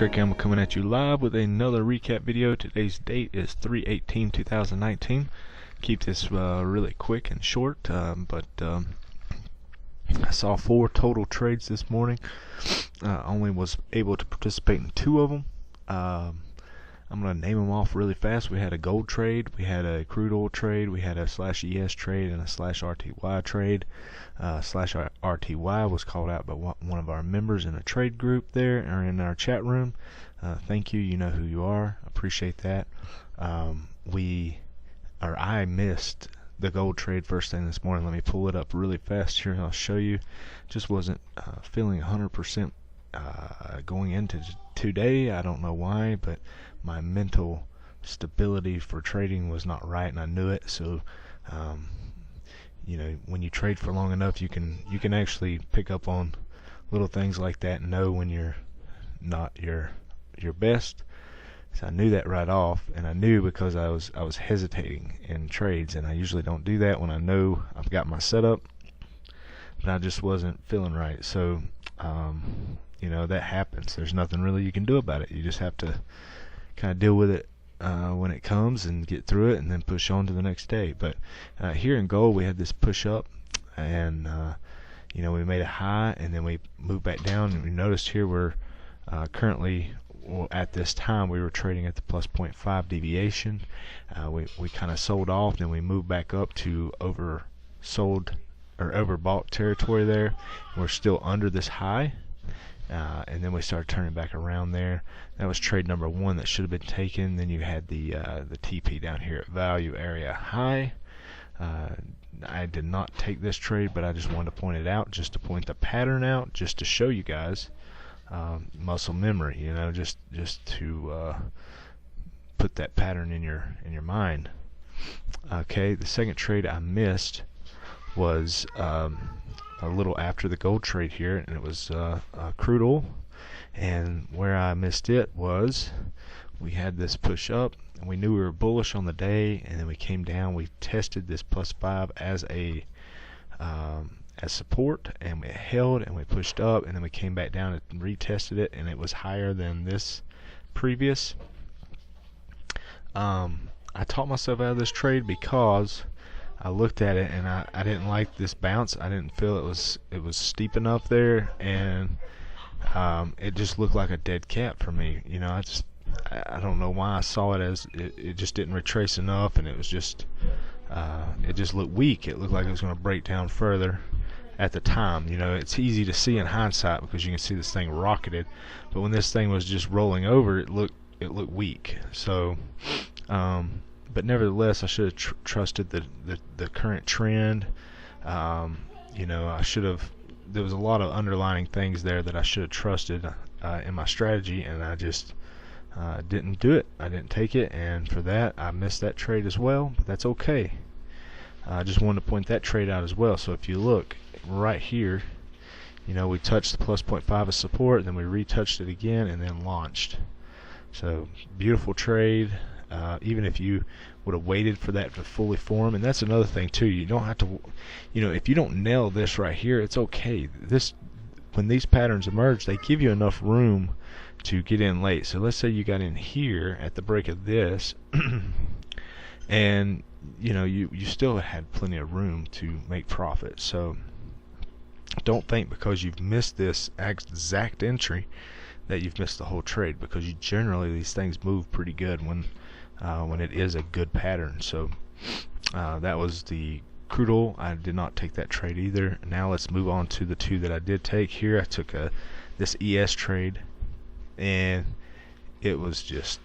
Trey Campbell coming at you live with another recap video. Today's date is 3/18/2019. Keep this really quick and short, but I saw 4 total trades this morning. Only was able to participate in 2 of them. I'm going to name them off really fast. We had a gold trade, we had a crude oil trade, we had a /ES trade, and a /RTY trade. /RTY was called out by one of our members in a trade group there, or in our chat room. Thank you. You know who you are. Appreciate that. I missed the gold trade first thing this morning. Let me pull it up really fast here and I'll show you. Just wasn't feeling 100% going into today. I don't know why, but my mental stability for trading was not right, and I knew it. So you know, when you trade for long enough, you can actually pick up on little things like that and know when you're not your best. So I knew that right off, and I knew because I was hesitating in trades, and I usually don't do that when I know I've got my setup, but I just wasn't feeling right. So you know, that happens. There's nothing really you can do about it. You just have to kind of deal with it when it comes and get through it, and then push on to the next day. But here in gold, we had this push up, and you know, we made a high, and then we moved back down. And we noticed here we're currently, well, at this time we were trading at the plus 0.5 deviation. We kind of sold off, then we moved back up to oversold or overbought territory there. We're still under this high. And then we started turning back around there. That was trade number 1 that should have been taken. Then you had the TP down here at value area high. I did not take this trade, but I just wanted to point it out, just to point the pattern out, just to show you guys muscle memory. You know, just to put that pattern in your mind. Okay, the second trade I missed was a little after the gold trade here, and it was crude oil. And where I missed it was we had this push up, and we knew we were bullish on the day, and then we came down. We tested this plus 5 as a as support, and we held, and we pushed up, and then we came back down and retested it, and it was higher than this previous. I talked myself out of this trade because I looked at it, and I didn't like this bounce. I didn't feel it was steep enough there, and it just looked like a dead cat for me. You know, I don't know why I saw it as it just didn't retrace enough, and it was just it just looked weak. It looked like it was going to break down further at the time. You know, it's easy to see in hindsight because you can see this thing rocketed, but when this thing was just rolling over, it looked weak. So but nevertheless, I should have trusted the current trend. You know, I should have. There was a lot of underlying things there that I should have trusted in my strategy, and I just didn't do it. I didn't take it, and for that, I missed that trade as well. But that's okay. I just wanted to point that trade out as well. So if you look right here, you know, we touched the plus 0.5 as support, and then we retouched it again, and then launched. So beautiful trade. Even if you would have waited for that to fully form, and that's another thing too. You don't have to, you know, if you don't nail this right here, it's okay. When these patterns emerge, they give you enough room to get in late. So let's say you got in here at the break of this, and you know, you still had plenty of room to make profit. So don't think because you've missed this exact entry that you've missed the whole trade, because generally these things move pretty good when it is a good pattern. So that was the crude oil. I did not take that trade either. Now let's move on to the 2 that I did take. Here I took this ES trade, and it was just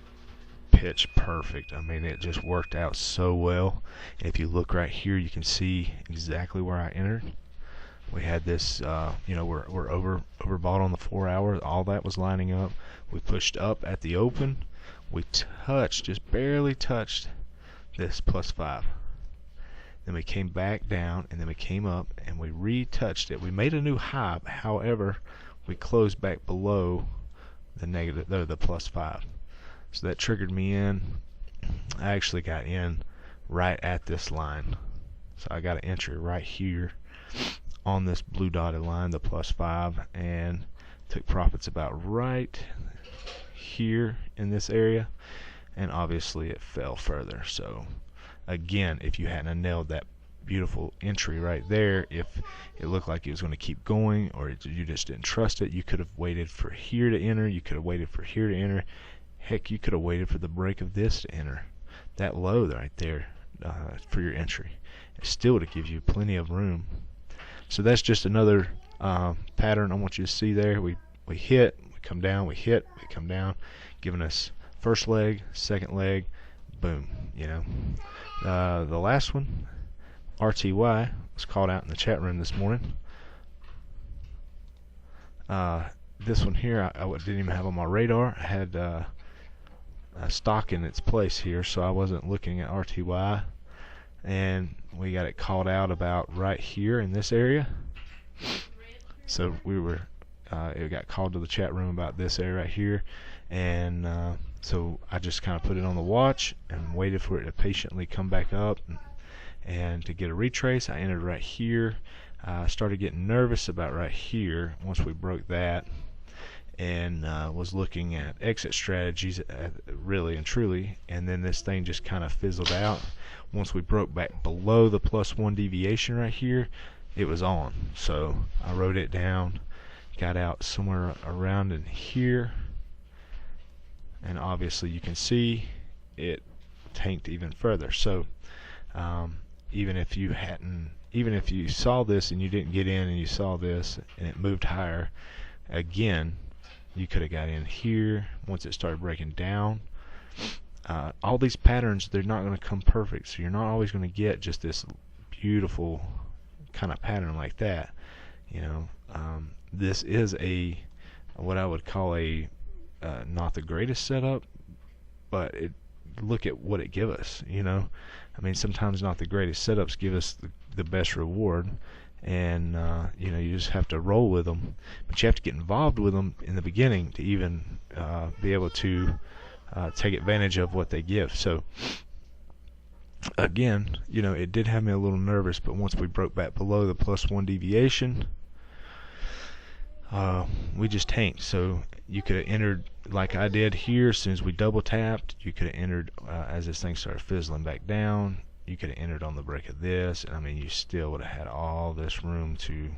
pitch perfect. I mean, it just worked out so well. And if you look right here, you can see exactly where I entered. We had this, you know, we're overbought on the 4 hour. All that was lining up. We pushed up at the open. We just barely touched this plus 5. Then we came back down, and then we came up, and we retouched it. We made a new high. However, we closed back below the plus 5. So that triggered me in. I actually got in right at this line. So I got an entry right here on this blue dotted line, the plus 5, and took profits about right here in this area, and obviously it fell further. So again, if you hadn't nailed that beautiful entry right there, if it looked like it was going to keep going, or you just didn't trust it, you could have waited for here to enter, you could have waited for here to enter, heck, you could have waited for the break of this to enter that low right there for your entry. It's still to give you plenty of room. So that's just another pattern I want you to see there. We hit, we come down, we hit, we come down, giving us first leg, second leg, boom. You know, the last one, RTY, was called out in the chat room this morning. This one here I didn't even have on my radar. I had a stock in its place here, so I wasn't looking at RTY, and we got it called out about right here in this area. So we were it got called to the chat room about this area right here, and so I just kind of put it on the watch and waited for it to patiently come back up and to get a retrace. I entered right here. I started getting nervous about right here once we broke that, and was looking at exit strategies really and truly, and then this thing just kind of fizzled out. Once we broke back below the +1 deviation right here, it was on. So I wrote it down, got out somewhere around in here, and obviously you can see it tanked even further. So even if you saw this and you didn't get in, and you saw this and it moved higher, again, you could have got in here once it started breaking down. All these patterns, they're not going to come perfect, so you're not always going to get just this beautiful kind of pattern like that. You know, this is what I would call a not the greatest setup, but look at what it gives us. You know, I mean, sometimes not the greatest setups give us the best reward, and you know, you just have to roll with them, but you have to get involved with them in the beginning to even be able to take advantage of what they give. So again, you know, it did have me a little nervous, but once we broke back below the +1 deviation, we just tanked. So you could have entered like I did here. As soon as we double tapped, you could have entered as this thing started fizzling back down. You could have entered on the break of this, and I mean, you still would have had all this room to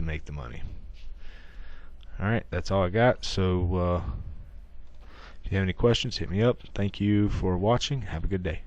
make the money. Alright, that's all I got. So if you have any questions, hit me up. Thank you for watching. Have a good day.